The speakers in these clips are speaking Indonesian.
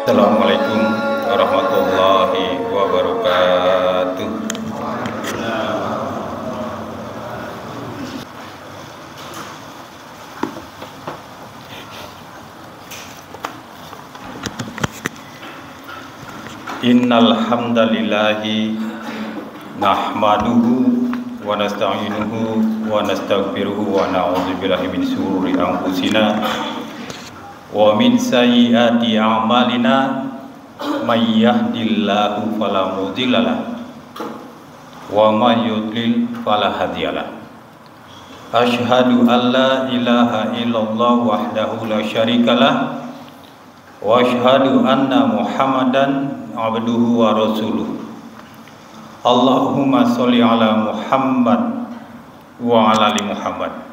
Assalamualaikum warahmatullahi wabarakatuh. Innal hamdalillahi nahmaduhu wa nasta'inuhu wa nastaghfiruhu wa na'udzu billahi min shururi anfusina wa min sayyiati a'malina may yahdihillahu fala mudhillalah wa may yudlil fala hadiyalah. Asyhadu an la ilaha illallah wahdahu la syarikalah wa asyhadu anna Muhammadan abduhu wa rasuluh. Allahumma sholli ala Muhammad wa ala ali Muhammad.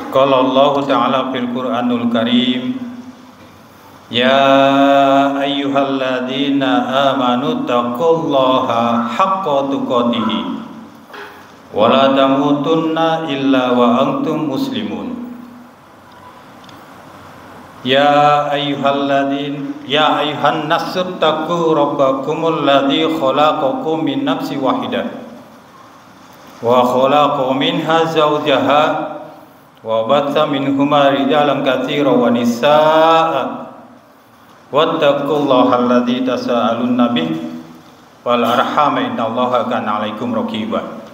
Qala Allah Ta'ala fil Qur'anul Karim, ya ayyuhalladzina amanu taqullaha haqqa tuqatih wa la tamutunna illa wa antum muslimun. Ya ayyuhan nasu taqu rabbakumul ladzi khalaqakum min nafsin wahidah wa khalaqa minha zawjaha wa batha minhuma rijalan katsiran wa nisaa'a wattaqullaha alladzi tasaaluna bihi wal arham innallaha kana 'alaikum raqiba.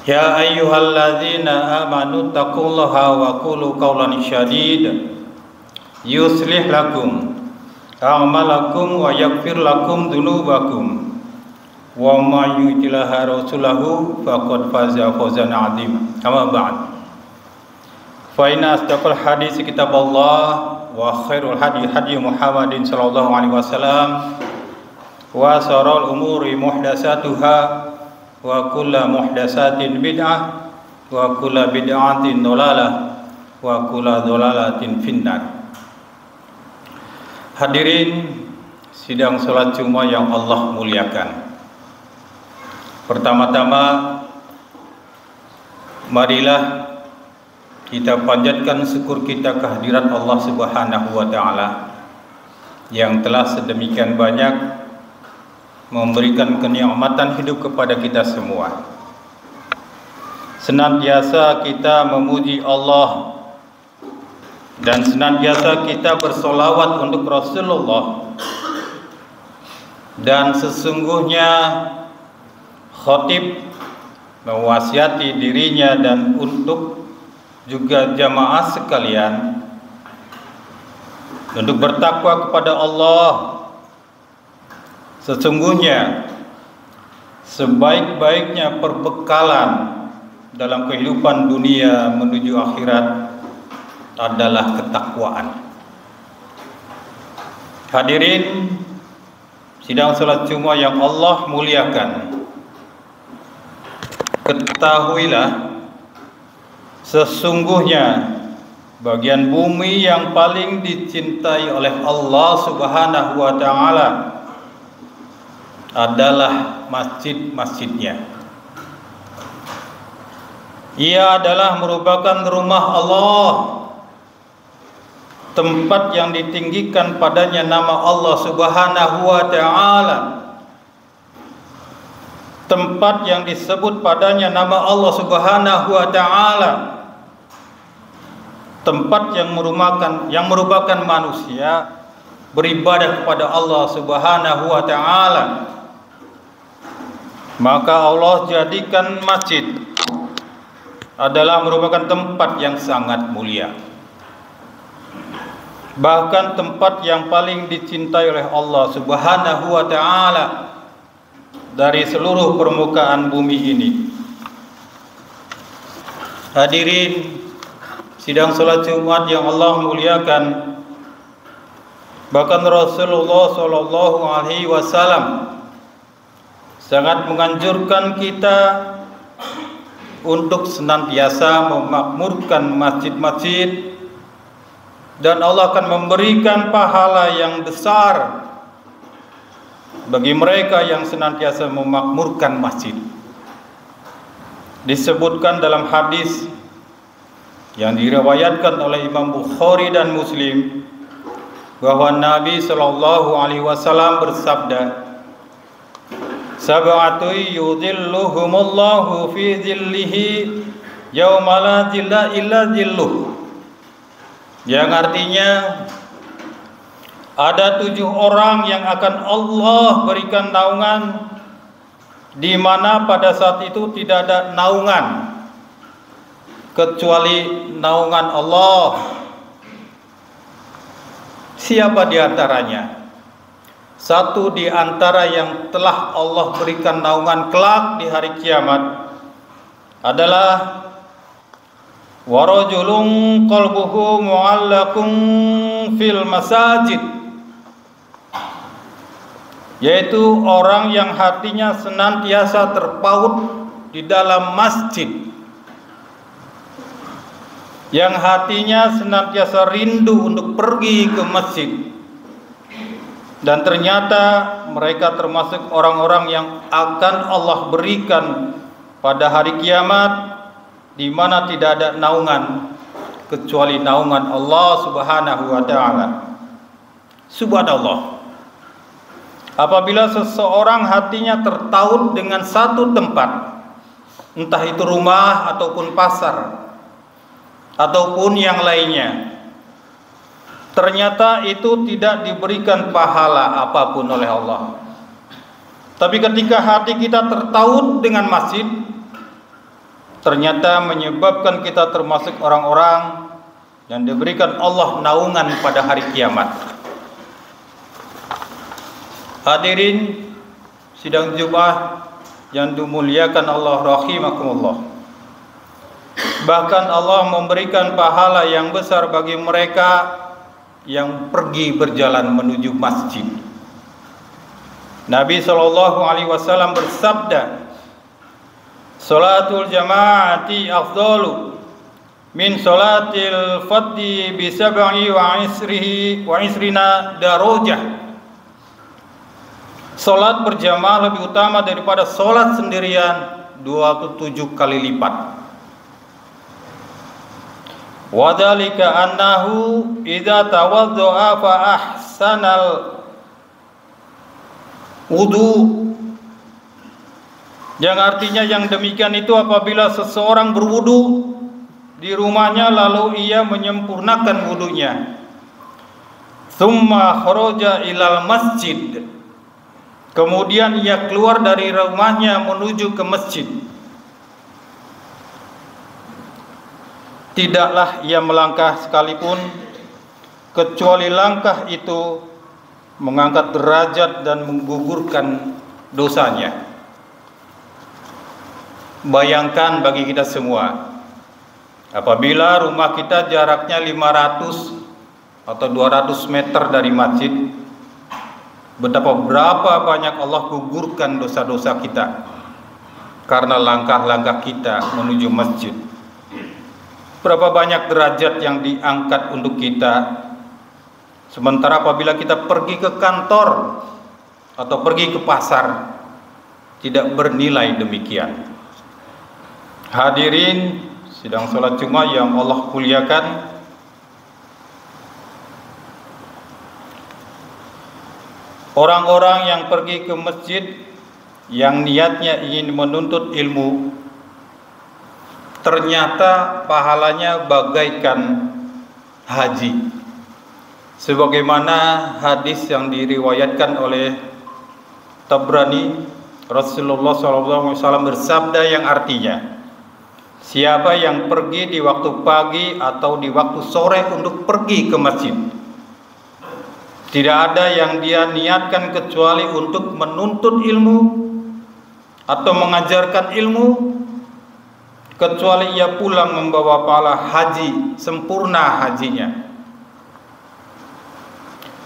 Ya ayyuhalladzina amanu taqullaha wa qulu qawlan sadida yuslih lakum a'malakum wa yaghfir lakum dzunubakum wa may yuti'illah rasulahu faqad faza fawzan 'azima. Amma ba'd. Fa inna asdaqal hadits kitaballah wa khairul hadi Muhammadin sallallahu alaihi wasallam wa sharral umuri muhdatsatuha wa kullu muhdatsatin bid'ah wa kullu bid'atin dhalalah wa kullu dhalalatin finnar. Hadirin sidang salat Jumat yang Allah muliakan. Pertama-tama marilah kita panjatkan syukur kita kehadirat Allah Subhanahu wa taala yang telah sedemikian banyak memberikan kenikmatan hidup kepada kita semua. Senantiasa kita memuji Allah dan senantiasa kita bersolawat untuk Rasulullah. Dan sesungguhnya khatib mewasiati dirinya dan untuk juga jamaah sekalian untuk bertakwa kepada Allah. Sesungguhnya sebaik-baiknya perbekalan dalam kehidupan dunia menuju akhirat adalah ketakwaan. Hadirin sidang salat Jumat yang Allah muliakan, ketahuilah sesungguhnya bagian bumi yang paling dicintai oleh Allah Subhanahu wa taala adalah masjid-masjidnya. Ia adalah merupakan rumah Allah, tempat yang ditinggikan padanya nama Allah Subhanahu wa taala, tempat yang disebut padanya nama Allah Subhanahu wa taala, tempat yang merupakan manusia beribadah kepada Allah Subhanahu wa taala. Maka Allah jadikan masjid adalah merupakan tempat yang sangat mulia, bahkan tempat yang paling dicintai oleh Allah Subhanahu wa taala dari seluruh permukaan bumi ini. Hadirin sidang salat Jumat yang Allah muliakan, bahkan Rasulullah sallallahu alaihi wasallam sangat menganjurkan kita untuk senantiasa memakmurkan masjid-masjid, dan Allah akan memberikan pahala yang besar bagi mereka yang senantiasa memakmurkan masjid. Disebutkan dalam hadis yang diriwayatkan oleh Imam Bukhari dan Muslim bahwa Nabi Shallallahu Alaihi Wasallam bersabda, sab'atu yudhilluhumullahu fi dhillihi yauma la dhilla illa dhilluh, yang artinya ada 7 orang yang akan Allah berikan naungan, di mana pada saat itu tidak ada naungan kecuali naungan Allah. Siapa di antaranya? Satu di antara yang telah Allah berikan naungan kelak di hari kiamat adalah warajulun qalbuhu mu'allaqun fil masajid, yaitu orang yang hatinya senantiasa terpaut di dalam masjid, yang hatinya senantiasa rindu untuk pergi ke masjid. Dan ternyata mereka termasuk orang-orang yang akan Allah berikan pada hari kiamat, di mana tidak ada naungan kecuali naungan Allah Subhanahu wa taala. Subhanallah. Apabila seseorang hatinya tertaut dengan satu tempat, entah itu rumah ataupun pasar ataupun yang lainnya, ternyata itu tidak diberikan pahala apapun oleh Allah. Tapi ketika hati kita tertaut dengan masjid, ternyata menyebabkan kita termasuk orang-orang yang diberikan Allah naungan pada hari kiamat. Hadirin sidang Jumat yang dimuliakan Allah rahimakumullah, bahkan Allah memberikan pahala yang besar bagi mereka yang pergi berjalan menuju masjid. Nabi SAW bersabda, salatul jamaati afdalu min salatil fadhi bi sab'i wa isrina darajah. Salat berjamaah lebih utama daripada salat sendirian 27 kali lipat. Wa dzalika annahu idza tawaddaa fa ahsanal wudu, yang artinya yang demikian itu apabila seseorang berwudu di rumahnya lalu ia menyempurnakan wudunya, thumma kharaja ilal masjid, kemudian ia keluar dari rumahnya menuju ke masjid, tidaklah ia melangkah sekalipun kecuali langkah itu mengangkat derajat dan menggugurkan dosanya. Bayangkan bagi kita semua, apabila rumah kita jaraknya 500 atau 200 meter dari masjid, berapa banyak Allah gugurkan dosa-dosa kita karena langkah-langkah kita menuju masjid. Berapa banyak derajat yang diangkat untuk kita. Sementara apabila kita pergi ke kantor atau pergi ke pasar, tidak bernilai demikian. Hadirin sidang salat Jumat yang Allah muliakan, orang-orang yang pergi ke masjid yang niatnya ingin menuntut ilmu, ternyata pahalanya bagaikan haji. Sebagaimana hadis yang diriwayatkan oleh Tabrani, Rasulullah SAW bersabda yang artinya, siapa yang pergi di waktu pagi atau di waktu sore untuk pergi ke masjid, tidak ada yang dia niatkan kecuali untuk menuntut ilmu atau mengajarkan ilmu, kecuali ia pulang membawa pahala haji, sempurna hajinya.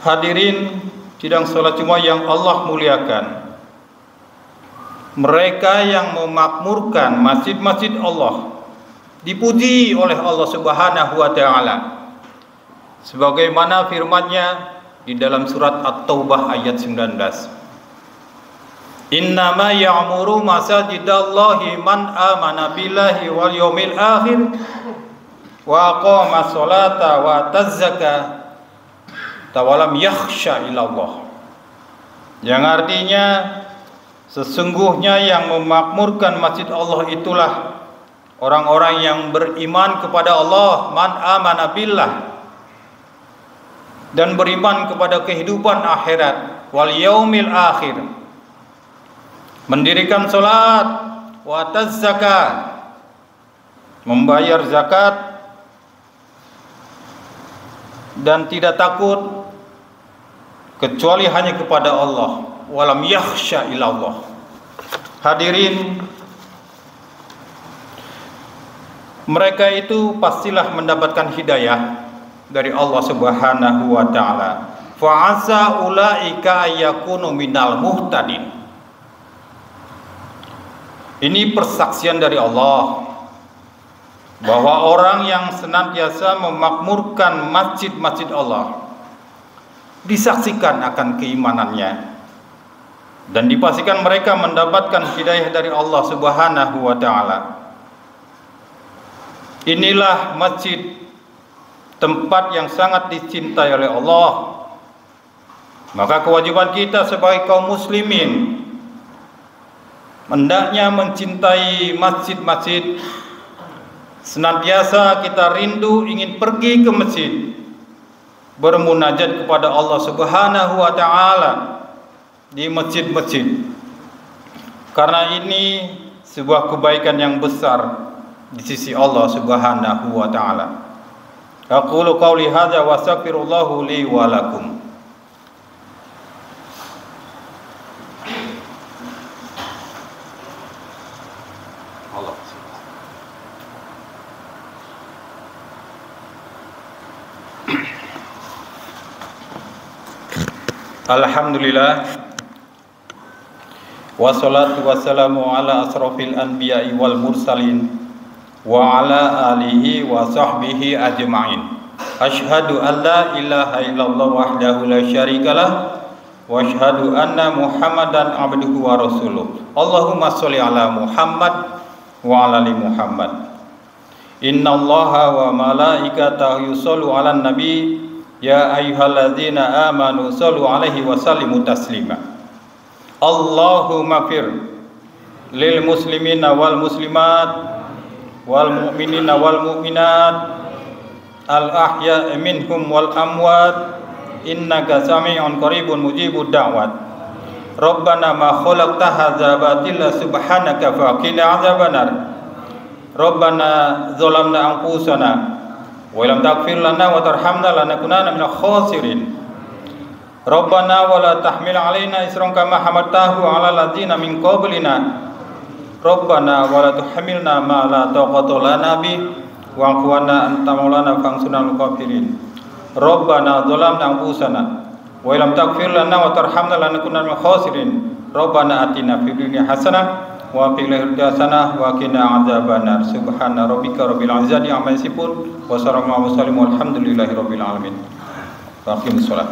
Hadirin sidang salat Jumat yang Allah muliakan, mereka yang memakmurkan masjid-masjid Allah dipuji oleh Allah Subhanahu wa taala, sebagaimana firman-Nya di dalam surat At-Taubah ayat 19. Innama ya'muru masajidallahi man amana billahi wal yawmil akhir wa aqama sholata wa tazaka tawalam yakhsha ilallah, yang artinya sesungguhnya yang memakmurkan masjid Allah itulah orang-orang yang beriman kepada Allah, man amana billah, dan beriman kepada kehidupan akhirat, wal yaumil akhir, mendirikan salat, wa ataz zakat, membayar zakat, dan tidak takut kecuali hanya kepada Allah, walam yakhsha ilallah. Hadirin, mereka itu pastilah mendapatkan hidayah dari Allah Subhanahu wa taala. Fa asa ulaika ayyakunu minal muhtadin. Ini persaksian dari Allah bahwa orang yang senantiasa memakmurkan masjid-masjid Allah disaksikan akan keimanannya dan dipastikan mereka mendapatkan hidayah dari Allah Subhanahu wa taala. Inilah masjid, tempat yang sangat dicintai oleh Allah. Maka kewajiban kita sebagai kaum muslimin hendaknya mencintai masjid-masjid. Senantiasa kita rindu ingin pergi ke masjid, bermunajat kepada Allah Subhanahu wa taala di masjid-masjid, karena ini sebuah kebaikan yang besar di sisi Allah Subhanahu wa taala. Aqulu qauli hadza wa astaghfirullahu li wa lakum. Alhamdulillah, wassalatu wassalamu ala asrofil anbiya'i wal mursalin wa ala alihi wa sahbihi ajma'in. Ashhadu an la ilaha illallah wahdahu la syarikalah wa ashhadu anna Muhammadan abduhu wa rasuluh. Allahumma sholli ala Muhammad wa ala ali Muhammad. Inna Allaha wa malaikatahu yusallu ala nabi. Ya ayyuhalladzina amanu shallu alaihi wa sallimu taslima. Allahumma fir lil muslimina wal muslimat wal mu'minina wal mu'minat al ahya minhum wal amwat innaka sami'un qaribun mujibud da'wat. Rabbana ma khalaqta hadza batila subhanaka faqina adzabannar. Rabbana zalamna anfusana wa lam taghfir lana wa tarhamna lanakunanna minal khasirin. Rabbana wa la tahmil alaina isran kama hamaltahu ala ladzina min qablina. Rabbana wa la tuhammilna ma la taqata lana bi wa'fu 'anna anta maulana fansurna 'alal kafirin. Rabbana zalamna anfusana wa lam taghfir lana wa tarhamna lanakunanna minal khasirin. Rabbana atina fid dunya hasanah wa fil akhirati hasanah wa qina adzabannar. Subhana rabbika rabbil izzati amma yasifun wa salamun alhamdulillahi rabbil alamin. Wa aqimus shalah.